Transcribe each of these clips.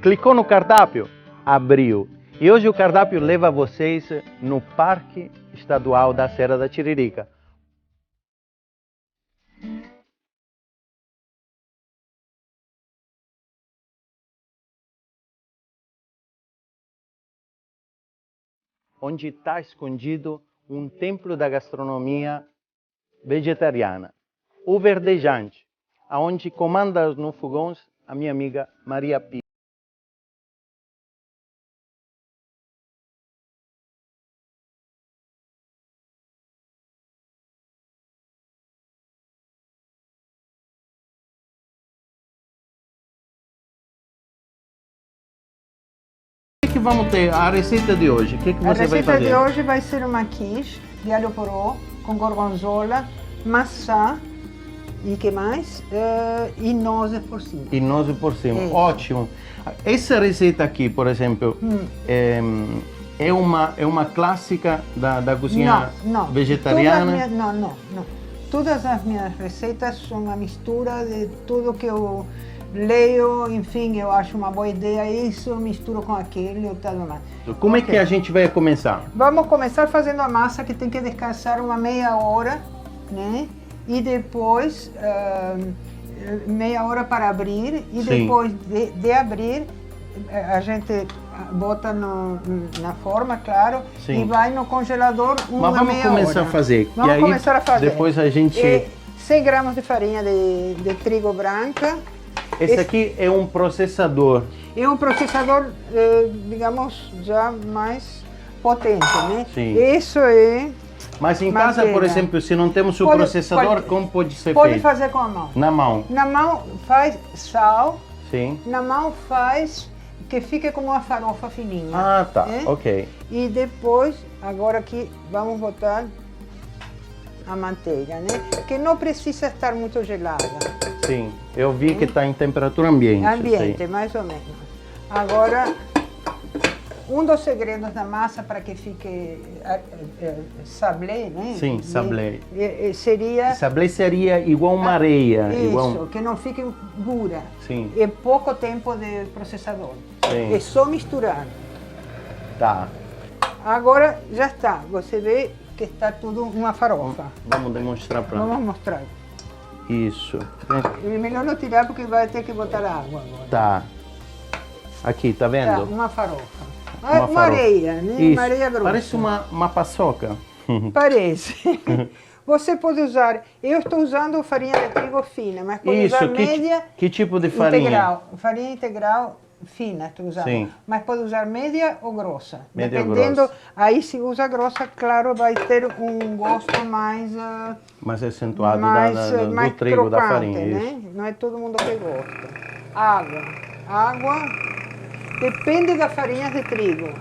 Clicou no cardápio? Abriu. E hoje o cardápio leva vocês no Parque Estadual da Serra da Tiririca. Onde está escondido um templo da gastronomia vegetariana, o Verdejante, aonde comanda no fogões a minha amiga Maria Pia. O que vamos ter? A receita de hoje, o que você vai fazer? A receita de hoje vai ser uma quiche de alho poró com gorgonzola, maçã e que mais? E nozes por cima. E nozes por cima, Isso. ótimo. Essa receita aqui, por exemplo, é uma clássica da cozinha vegetariana? Não. Todas as minhas receitas são uma mistura de tudo que eu leio, enfim, eu acho uma boa ideia isso, eu misturo com aquele ou tal mais. Como é que a gente vai começar? Vamos começar fazendo a massa que tem que descansar uma meia hora, né? E depois meia hora para abrir e Sim. depois de abrir a gente bota na forma, claro, Sim. e vai no congelador uma Mas vamos meia começar hora. a fazer. Vamos e aí, começar a fazer. Depois a gente... 100 gramas de farinha de trigo branca. Esse aqui é um processador. É um processador, digamos, já mais potente, né? Sim. Isso é... Mas em casa, por exemplo, se não temos o processador, como pode ser Pode feito? fazer com a mão. Na mão. Na mão faz sal, Sim. na mão faz que fique como uma farofa fininha. Ah, tá, né? ok. E depois, agora aqui, vamos botar a manteiga, né? Que não precisa estar muito gelada. Sim, eu vi que está em temperatura ambiente. Ambiente, sim. mais ou menos. Agora, um dos segredos da massa para que fique sablé, né? Sim, sablé. Seria... Sablé seria igual uma areia. Isso, igual... que não fique dura. Sim. É pouco tempo de processador. Sim. É só misturar. Tá. Agora já está. Você vê que está tudo uma farofa. Vamos demonstrar para... Vamos mostrar. Isso. É melhor não tirar porque vai ter que botar água agora. Tá. Aqui, tá vendo? Tá, uma farofa. Uma Uma farofa. areia, né? Isso. Uma areia grossa. Parece uma paçoca. Parece. Você pode usar, eu estou usando farinha de trigo fina, mas pode Isso, usar média que tipo de farinha? integral. Farinha integral fina estou usando. Sim. Mas pode usar média ou grossa. Média ou Dependendo, grossa. aí se usa grossa, claro, vai ter um gosto mais... mais acentuado mais do trigo, da farinha. né? Isso. Não é todo mundo que gosta. Água depende da farinha de trigo.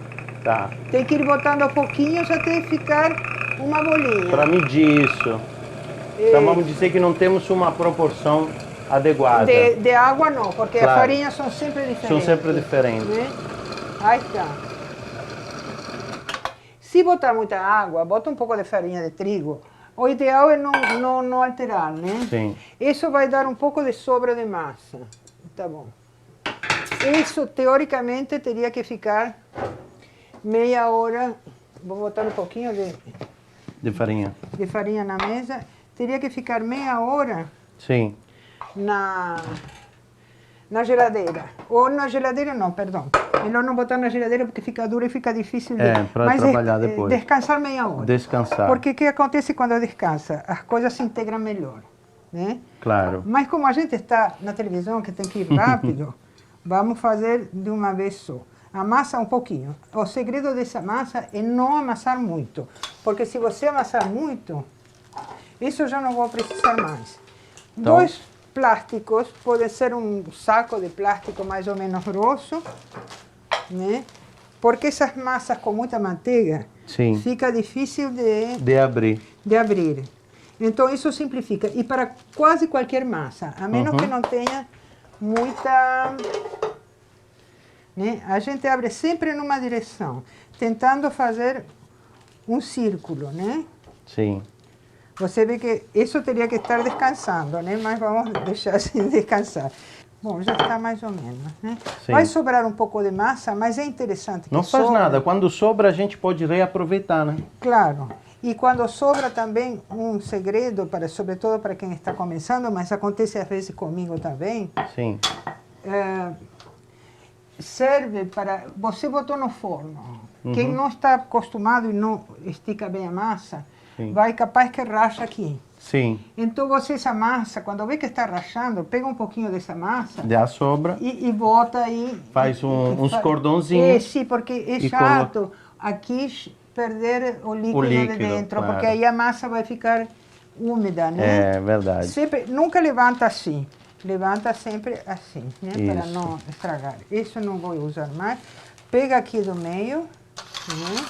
Tá. Tem que ir botando pouquinhos até ficar uma bolinha. Para medir isso. Então vamos dizer que não temos uma proporção adequada. De água não, porque Claro. as farinhas são sempre diferentes. São sempre diferentes. Né? Aí está. Se botar muita água, bota um pouco de farinha de trigo. O ideal é não alterar, né? Sim. Isso vai dar um pouco de sobra de massa. Tá bom. Isso, teoricamente, teria que ficar meia hora. Vou botar um pouquinho De farinha. de farinha na mesa. Teria que ficar meia hora Sim. na geladeira. Ou na geladeira não, perdão. Melhor não botar na geladeira porque fica duro e fica difícil de... para trabalhar depois. Descansar meia hora. Descansar. Porque o que acontece quando descansa? As coisas se integram melhor, né? Claro. Mas como a gente está na televisão, que tem que ir rápido, vamos fazer de uma vez só. Amassa um pouquinho. O segredo dessa massa é não amassar muito. Porque se você amassar muito, isso eu já não vou precisar mais. Então, 2 plásticos, pode ser um saco de plástico mais ou menos grosso, né? Porque essas massas com muita manteiga, sim. fica difícil De abrir. de abrir. Então isso simplifica. E para quase qualquer massa, a menos que não tenha muita... Né? A gente abre sempre numa direção, tentando fazer um círculo, né? Sim. Você vê que isso teria que estar descansando, né? Mas vamos deixar assim descansar. Bom, já está mais ou menos, né? Sim. Vai sobrar um pouco de massa, mas é interessante que Não faz sobra. nada, quando sobra a gente pode reaproveitar, né? Claro. E quando sobra também um segredo, para, sobretudo para quem está começando, mas acontece às vezes comigo também, Sim, serve para... Você botou no forno. Quem não está acostumado e não estica bem a massa, Sim. vai capaz que racha aqui. sim. Então você, essa massa, quando vê que está rachando, pega um pouquinho dessa massa Dá sobra, e bota aí. faz uns cordãozinhos. Sim, porque é e chato aqui perder o líquido de dentro, claro. porque aí a massa vai ficar úmida, né? É verdade. Sempre, nunca levanta assim. Levanta sempre assim, né? Para Isso. não estragar. Isso eu não vou usar mais. Pega aqui do meio, né?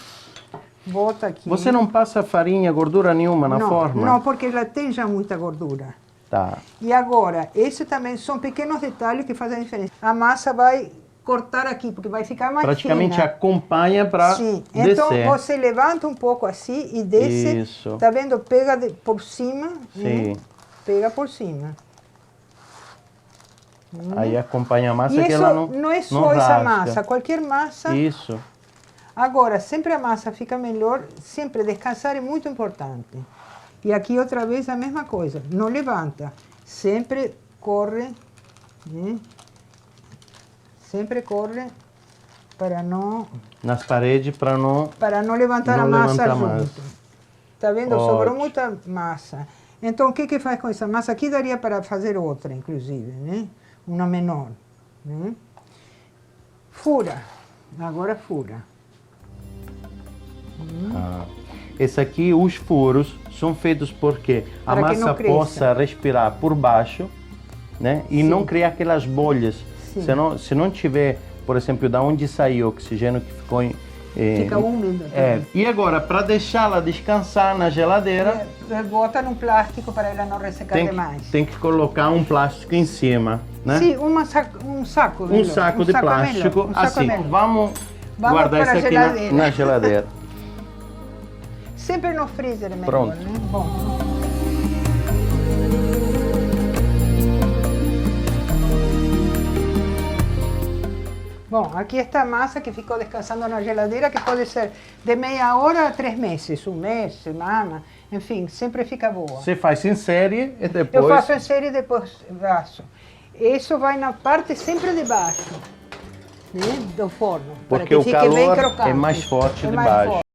Bota aqui. Você não passa farinha, gordura nenhuma na não, forma? Não, porque ela tem já muita gordura. Tá. E agora, esse também são pequenos detalhes que fazem a diferença. A massa vai cortar aqui, porque vai ficar mais Praticamente fina. acompanha para Sim, descer. então você levanta um pouco assim e desce. Isso. Tá vendo? Pega por cima. Sim. Né? Pega por cima. Aí acompanha a massa E que isso ela não é só essa rasga. massa, qualquer massa. Isso. Agora, sempre a massa fica melhor, sempre descansar é muito importante. E aqui outra vez a mesma coisa, não levanta, sempre corre, né? Sempre corre para não Nas paredes para não levantar não a massa levantar junto. mais. Tá vendo? Ótimo. Sobrou muita massa. Então o que que faz com essa massa? Aqui daria para fazer outra, inclusive, né? Uma menor, né? Fura. Agora fura. Ah. Esse aqui, os furos, são feitos porque a Para que não massa cresça. possa respirar por baixo, né? E Sim. não criar aquelas bolhas. Sim. Se não tiver, por exemplo, da onde saiu o oxigênio que ficou Fica úmida. É. E agora, para deixá-la descansar na geladeira, Bota num plástico para ela não ressecar demais. tem que colocar um plástico em cima, né? Sim, um saco. Um saco de plástico, assim. Vamos guardar para isso aqui geladeira. na geladeira. Sempre no freezer é melhor, Pronto. né? Bom. Bom, aqui está a massa que ficou descansando na geladeira, que pode ser de meia hora a 3 meses, um mês, semana, enfim, sempre fica boa. Você faz em série e depois... Eu faço em série e depois faço. Isso vai na parte sempre de baixo, né, do forno, Porque para que o fique bem calor crocante. é mais forte de mais baixo. forte.